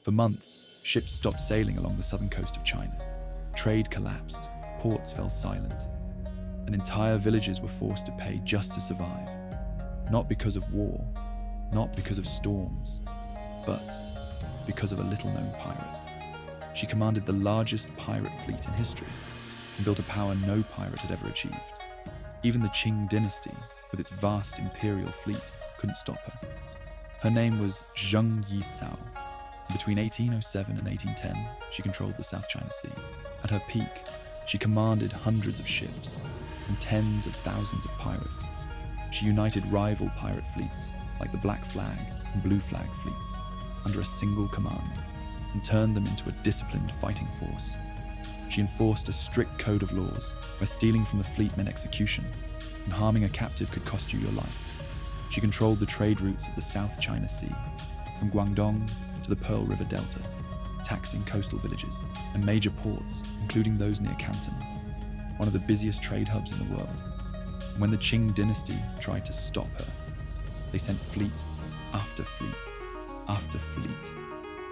For months, ships stopped sailing along the southern coast of China. Trade collapsed, ports fell silent, and entire villages were forced to pay just to survive. Not because of war, not because of storms, but because of a little-known pirate. She commanded the largest pirate fleet in history and built a power no pirate had ever achieved. Even the Qing dynasty, with its vast imperial fleet, couldn't stop her. Her name was Zheng Yi Sao. Between 1807 and 1810, she controlled the South China Sea. At her peak, she commanded hundreds of ships and tens of thousands of pirates. She united rival pirate fleets like the Black Flag and Blue Flag fleets under a single command and turned them into a disciplined fighting force. She enforced a strict code of laws where stealing from the fleet meant execution and harming a captive could cost you your life. She controlled the trade routes of the South China Sea, from Guangdong to the Pearl River Delta, taxing coastal villages and major ports, including those near Canton, one of the busiest trade hubs in the world. And when the Qing dynasty tried to stop her, they sent fleet after fleet after fleet,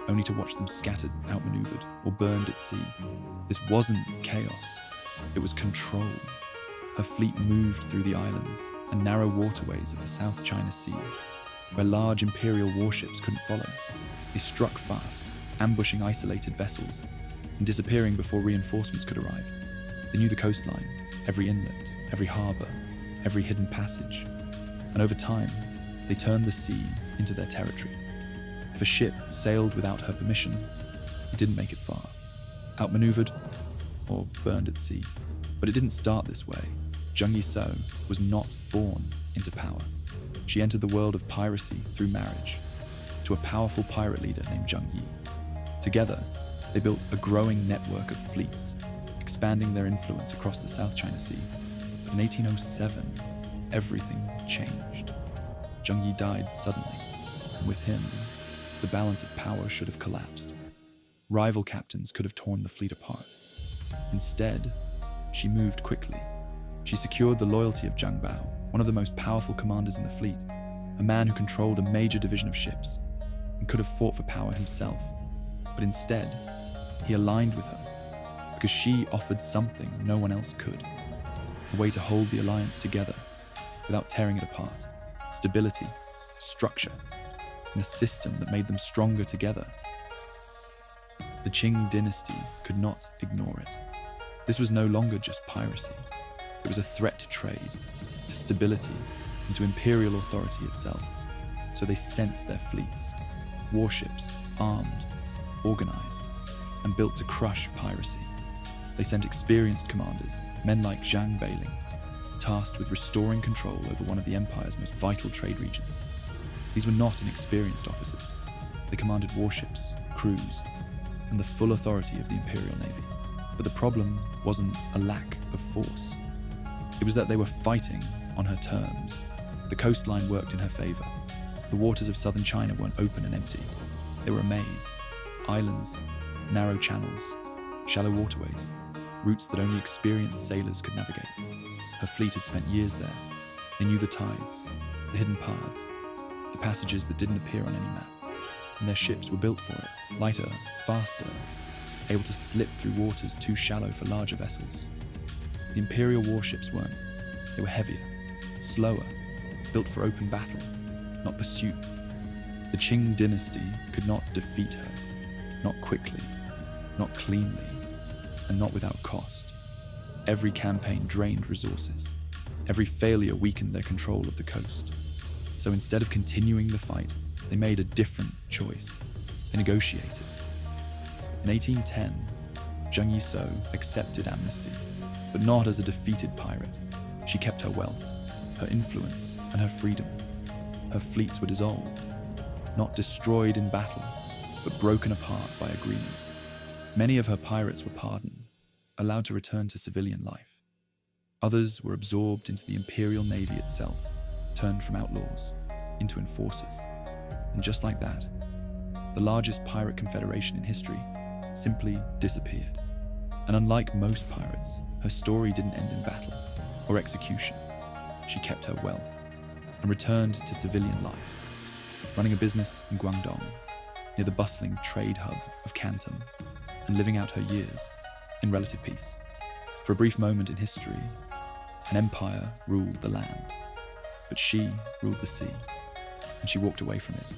only to watch them scattered, outmaneuvered, or burned at sea. This wasn't chaos, it was control. Her fleet moved through the islands and narrow waterways of the South China Sea, where large imperial warships couldn't follow. They struck fast, ambushing isolated vessels and disappearing before reinforcements could arrive. They knew the coastline, every inlet, every harbour, every hidden passage, and over time, they turned the sea into their territory. If a ship sailed without her permission, it didn't make it far, outmaneuvered or burned at sea. But it didn't start this way. Zheng Yi Sao was not born into power. She entered the world of piracy through marriage to a powerful pirate leader named Zheng Yi. Together, they built a growing network of fleets, expanding their influence across the South China Sea. But in 1807, everything changed. Zheng Yi died suddenly, and with him, the balance of power should have collapsed. Rival captains could have torn the fleet apart. Instead, she moved quickly. She secured the loyalty of Zhang Bao, one of the most powerful commanders in the fleet, a man who controlled a major division of ships and could have fought for power himself. But instead, he aligned with her because she offered something no one else could, a way to hold the alliance together without tearing it apart, stability, structure, and a system that made them stronger together. The Qing dynasty could not ignore it. This was no longer just piracy. It was a threat to trade, to stability, and to imperial authority itself. So they sent their fleets, warships, armed, organized, and built to crush piracy. They sent experienced commanders, men like Zhang Bailing, tasked with restoring control over one of the empire's most vital trade regions. These were not inexperienced officers. They commanded warships, crews, and the full authority of the Imperial Navy. But the problem wasn't a lack of force. It was that they were fighting on her terms. The coastline worked in her favor. The waters of southern China weren't open and empty. They were a maze. Islands, narrow channels, shallow waterways, routes that only experienced sailors could navigate. Her fleet had spent years there. They knew the tides, the hidden paths, the passages that didn't appear on any map. And their ships were built for it, lighter, faster, able to slip through waters too shallow for larger vessels. The Imperial warships weren't. They were heavier, slower, built for open battle, not pursuit. The Qing dynasty could not defeat her, not quickly, not cleanly, and not without cost. Every campaign drained resources. Every failure weakened their control of the coast. So instead of continuing the fight, they made a different choice. They negotiated. In 1810, Zheng Yi Sao accepted amnesty, but not as a defeated pirate. She kept her wealth, her influence, and her freedom. Her fleets were dissolved, not destroyed in battle, but broken apart by agreement. Many of her pirates were pardoned, allowed to return to civilian life. Others were absorbed into the Imperial Navy itself, turned from outlaws into enforcers. And just like that, the largest pirate confederation in history simply disappeared. And unlike most pirates, her story didn't end in battle or execution. She kept her wealth and returned to civilian life, running a business in Guangdong, near the bustling trade hub of Canton, and living out her years in relative peace. For a brief moment in history, an empire ruled the land, but she ruled the sea, and she walked away from it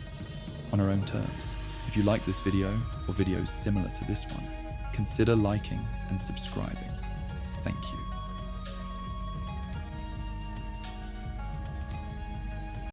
on her own terms. If you like this video or videos similar to this one, consider liking and subscribing. Thank you.